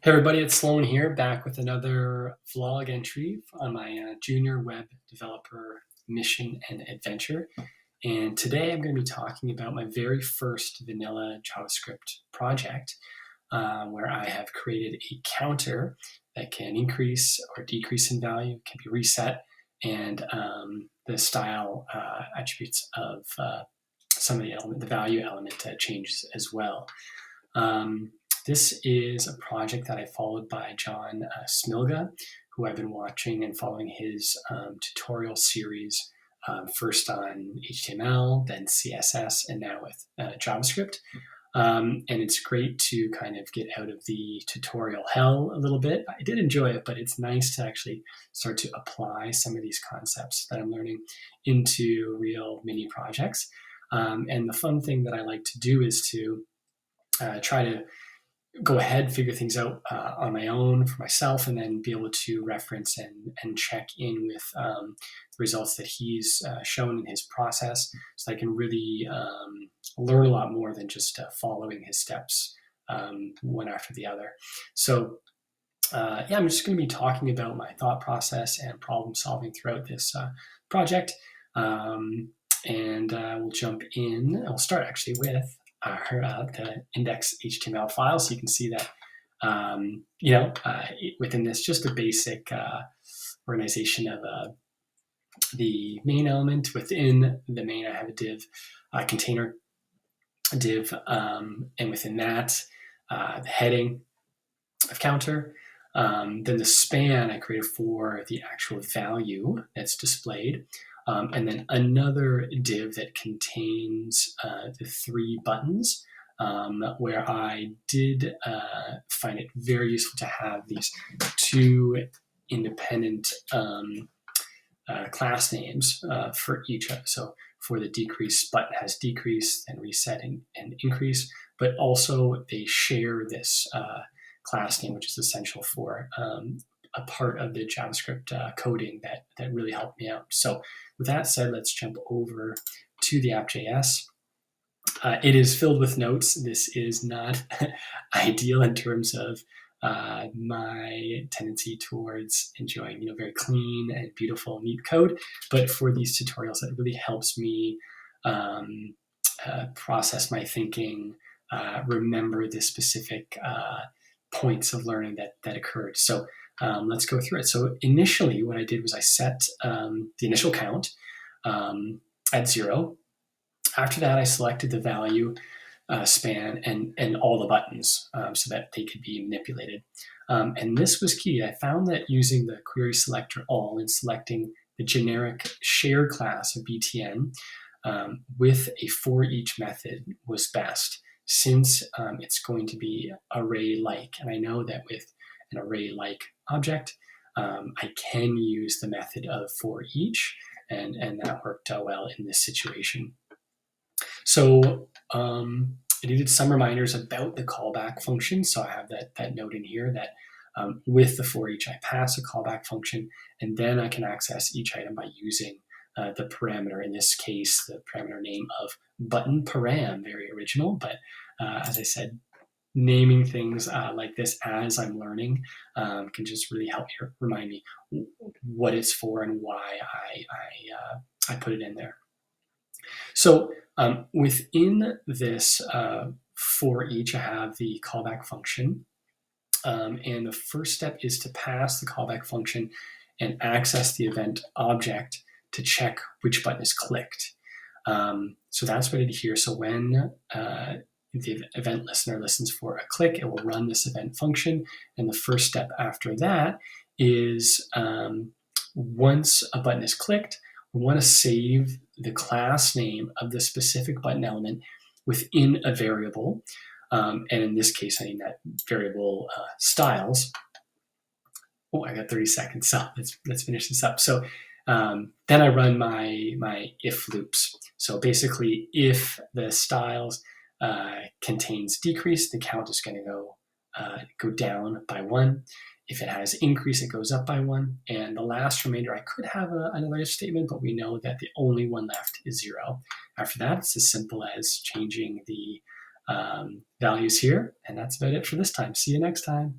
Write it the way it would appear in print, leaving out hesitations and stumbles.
Hey everybody, it's Sloan here, back with another vlog entry on my junior web developer mission and adventure. And today I'm going to be talking about my very first vanilla JavaScript project, where I have created a counter that can increase or decrease in value, can be reset, and the style attributes of some of the value element changes as well. This is a project that I followed by John Smilga, who I've been watching and following his tutorial series, first on HTML, then CSS, and now with JavaScript. And it's great to kind of get out of the tutorial hell a little bit. I did enjoy it, but it's nice to actually start to apply some of these concepts that I'm learning into real mini projects. And the fun thing that I like to do is to try to go ahead, figure things out on my own for myself, and then be able to reference and check in with the results that he's shown in his process, so I can really learn a lot more than just following his steps one after the other. So yeah, I'm just going to be talking about my thought process and problem solving throughout this project. And we'll jump in. I'll start actually with the index HTML file, so you can see that within this, just a basic organization of the main element. Within the main, I have a div, container div, and within that, the heading of counter. Then the span I created for the actual value that's displayed. And then another div that contains the three buttons, where I did find it very useful to have these two independent class names for each. So for the decrease button has decrease and reset and increase, but also they share this class name, which is essential for a part of the JavaScript coding that really helped me out. So with that said, let's jump over to the app.js. It is filled with notes. This is not ideal in terms of my tendency towards enjoying, very clean and beautiful, neat code. But for these tutorials, it really helps me process my thinking, remember the specific points of learning that occurred. So let's go through it. So initially what I did was I set the initial count at 0. After that, I selected the value span and all the buttons so that they could be manipulated. And this was key. I found that using the query selector all and selecting the generic shared class of btn with a for each method was best, since it's going to be array-like. And I know that with an array-like object, I can use the method of for each, and that worked well in this situation. So I needed some reminders about the callback function. So I have that note in here that with the for each, I pass a callback function, and then I can access each item by using the parameter, in this case, the parameter name of button param. Very original, but as I said, naming things like this as I'm learning can just really help me remind me what it's for and why I put it in there. So within this for each, I have the callback function. And the first step is to pass the callback function and access the event object to check which button is clicked. So that's what I did here. So when the event listener listens for a click, it will run this event function. And the first step after that is once a button is clicked, we want to save the class name of the specific button element within a variable. And in this case, I need that variable styles. Oh, I got 30 seconds, so let's finish this up. So then I run my if loops. So basically, if the styles contains decrease, the count is going to go down by 1. If it has increase, it goes up by 1. And the last remainder, I could have another if statement, but we know that the only one left is 0. After that, it's as simple as changing the values here. And that's about it for this time. See you next time.